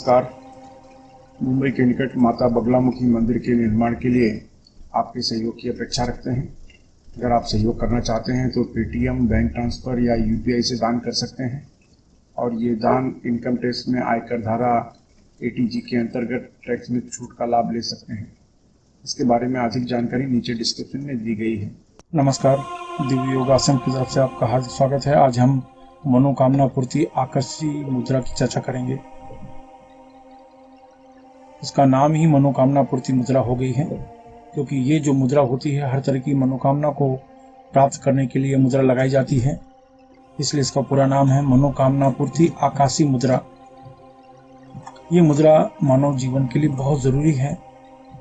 नमस्कार। मुंबई के निकट माता बगलामुखी मंदिर के निर्माण के लिए आपके सहयोग की अपेक्षा रखते हैं। अगर आप सहयोग करना चाहते हैं तो पेटीएम, बैंक ट्रांसफ़र या यूपीआई से दान कर सकते हैं और ये दान इनकम टैक्स में आयकर धारा एटीजी के अंतर्गत टैक्स में छूट का लाभ ले सकते हैं। इसके बारे में अधिक जानकारी नीचे डिस्क्रिप्शन में दी गई है। नमस्कार, दिव्य योगासन की तरफ से आपका हार्दिक स्वागत है। आज हम मनोकामना पूर्ति आकर्षी मुद्रा की चर्चा करेंगे। इसका नाम ही मनोकामना पूर्ति मुद्रा हो गई है, क्योंकि ये जो मुद्रा होती है हर तरह की मनोकामना को प्राप्त करने के लिए मुद्रा लगाई जाती है, इसलिए इसका पूरा नाम है मनोकामना पूर्ति आकाशी मुद्रा। ये मुद्रा मानव जीवन के लिए बहुत ज़रूरी है।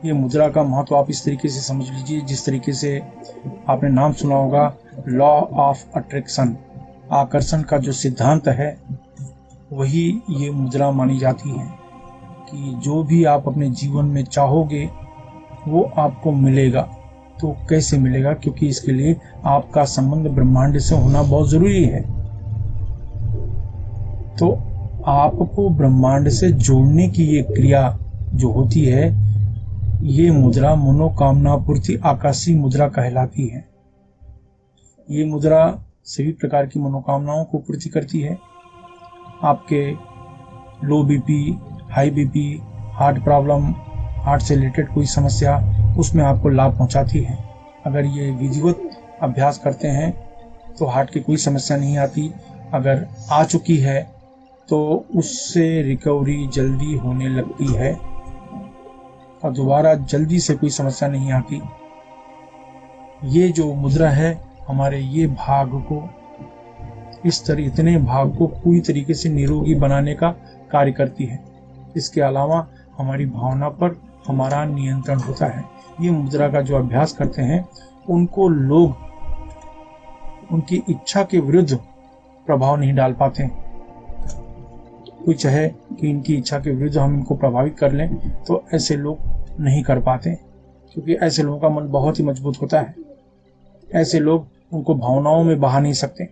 ये मुद्रा का महत्व आप इस तरीके से समझ लीजिए, जिस तरीके से आपने नाम सुना होगा लॉ ऑफ अट्रैक्शन, आकर्षण का जो सिद्धांत है वही ये मुद्रा मानी जाती है कि जो भी आप अपने जीवन में चाहोगे वो आपको मिलेगा। तो कैसे मिलेगा? क्योंकि इसके लिए आपका संबंध ब्रह्मांड से होना बहुत ज़रूरी है। तो आपको ब्रह्मांड से जोड़ने की ये क्रिया जो होती है, ये मुद्रा मनोकामना पूर्ति आकाशी मुद्रा कहलाती है। ये मुद्रा सभी प्रकार की मनोकामनाओं को पूर्ति करती है। आपके लो BP, high BP, heart problem, heart से रिलेटेड कोई समस्या, उसमें आपको लाभ पहुंचाती है। अगर ये विधिवत अभ्यास करते हैं तो हार्ट की कोई समस्या नहीं आती। अगर आ चुकी है तो उससे रिकवरी जल्दी होने लगती है और दोबारा जल्दी से कोई समस्या नहीं आती। ये जो मुद्रा है हमारे ये भाग को, इतने भाग को पूरी तरीके से निरोगी बनाने का कार्य करती है। इसके अलावा हमारी भावना पर हमारा नियंत्रण होता है। ये मुद्रा का जो अभ्यास करते हैं उनको लोग उनकी इच्छा के विरुद्ध प्रभाव नहीं डाल पाते। कोई चाहे कि इनकी इच्छा के विरुद्ध हम इनको प्रभावित कर लें तो ऐसे लोग नहीं कर पाते, क्योंकि ऐसे लोगों का मन बहुत ही मजबूत होता है। ऐसे लोग उनको भावनाओं में बहा नहीं सकते।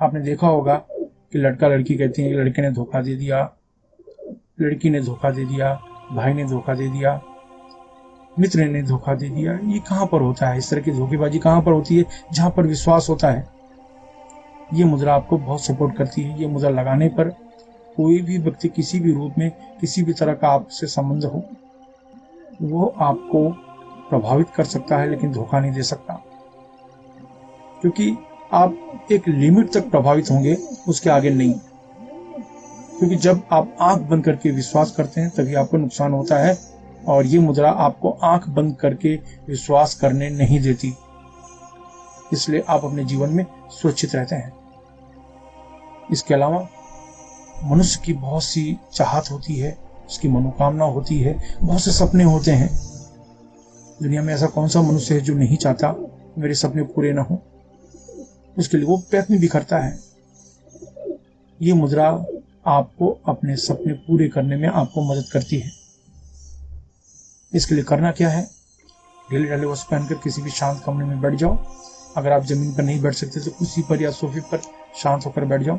आपने देखा होगा कि लड़का लड़की कहती है लड़के ने धोखा दे दिया, लड़की ने धोखा दे दिया, भाई ने धोखा दे दिया, मित्र ने धोखा दे दिया। ये कहाँ पर होता है? इस तरह की धोखेबाजी कहाँ पर होती है? जहाँ पर विश्वास होता है। ये मुद्रा आपको बहुत सपोर्ट करती है। ये मुद्रा लगाने पर कोई भी व्यक्ति किसी भी रूप में, किसी भी तरह का आपसे संबंध हो, वो आपको प्रभावित कर सकता है लेकिन धोखा नहीं दे सकता, क्योंकि आप एक लिमिट तक प्रभावित होंगे, उसके आगे नहीं। क्योंकि जब आप आंख बंद करके विश्वास करते हैं तभी आपको नुकसान होता है, और ये मुद्रा आपको आंख बंद करके विश्वास करने नहीं देती। इसलिए आप अपने जीवन में सुरक्षित रहते हैं। इसके अलावा मनुष्य की बहुत सी चाहत होती है, उसकी मनोकामना होती है, बहुत से सपने होते हैं। दुनिया में ऐसा कौन सा मनुष्य है जो नहीं चाहता मेरे सपने पूरे ना हो? उसके लिए वो प्रयत्न भी करता है। ये मुद्रा आपको अपने सपने पूरे करने में आपको मदद करती है। इसके लिए करना क्या है? ढीले ढाले वस्त्र पहनकर किसी भी शांत कमरे में बैठ जाओ। अगर आप जमीन पर नहीं बैठ सकते तो कुर्सी पर या सोफे पर शांत होकर बैठ जाओ।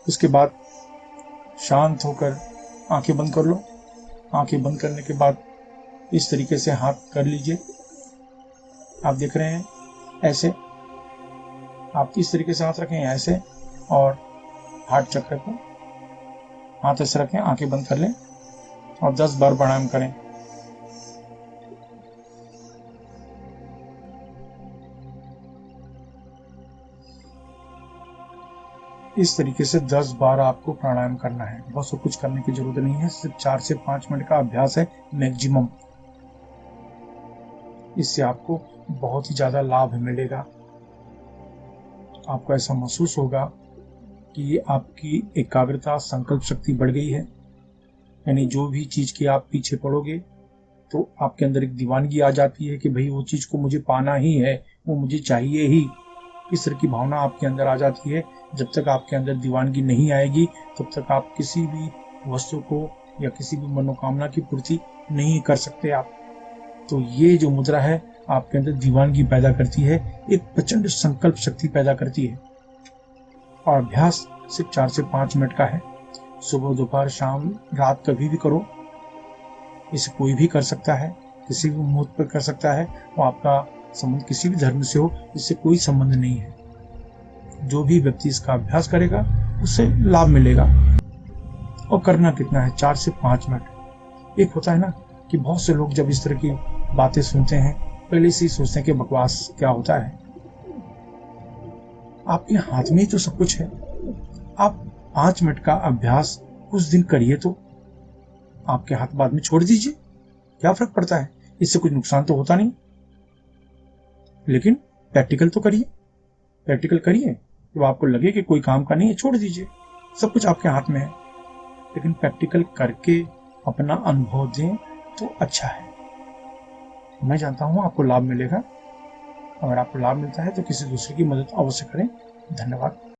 उसके बाद शांत होकर आंखें बंद कर लो। आंखें बंद करने के बाद इस तरीके से हाथ कर लीजिए। आप देख रहे हैं ऐसे, आप इस तरीके से हाथ रखें ऐसे, और हार्ट चक्र को हाथ ऐसे रखें, आंखें बंद कर लें और 10 बार प्राणायाम करें। इस तरीके से 10 बार आपको प्राणायाम करना है। बहुत सब कुछ करने की जरूरत नहीं है, सिर्फ 4 से 5 मिनट का अभ्यास है मैक्सिमम। इससे आपको बहुत ही ज्यादा लाभ मिलेगा। आपको ऐसा महसूस होगा कि आपकी एकाग्रता, संकल्प शक्ति बढ़ गई है। यानी जो भी चीज की आप पीछे पड़ोगे तो आपके अंदर एक दीवानगी आ जाती है कि भाई वो चीज को मुझे पाना ही है, वो मुझे चाहिए ही। इस तरह की भावना आपके अंदर आ जाती है। जब तक आपके अंदर दीवानगी नहीं आएगी तब तक आप किसी भी वस्तु को या किसी भी मनोकामना की पूर्ति नहीं कर सकते आप। तो ये जो मुद्रा है आपके अंदर दीवानगी पैदा करती है, एक प्रचंड संकल्प शक्ति पैदा करती है। और अभ्यास सिर्फ 4 से 5 मिनट का है। सुबह, दोपहर, शाम, रात, कभी भी करो। इसे कोई भी कर सकता है, किसी भी मुहूर्त पर कर सकता है। वो आपका संबंध किसी भी धर्म से हो, इससे कोई संबंध नहीं है। जो भी व्यक्ति इसका अभ्यास करेगा उससे लाभ मिलेगा। और करना कितना है, 4 से 5 मिनट। एक होता है ना कि बहुत से लोग जब इस तरह की बातें सुनते हैं, पहले से ही सोचते हैं कि बकवास क्या होता है। आपके हाथ में ही तो सब कुछ है। आप 5 मिनट का अभ्यास कुछ दिन करिए, तो आपके हाथ बाद में छोड़ दीजिए। क्या फर्क पड़ता है, इससे कुछ नुकसान तो होता नहीं। लेकिन प्रैक्टिकल तो करिए, प्रैक्टिकल करिए। जब आपको लगे कि कोई काम का नहीं है, छोड़ दीजिए। सब कुछ आपके हाथ में है। लेकिन प्रैक्टिकल करके अपना अनुभव दें तो अच्छा है। मैं जानता हूं आपको लाभ मिलेगा। अगर आपको लाभ मिलता है तो किसी दूसरे की मदद अवश्य करें। धन्यवाद।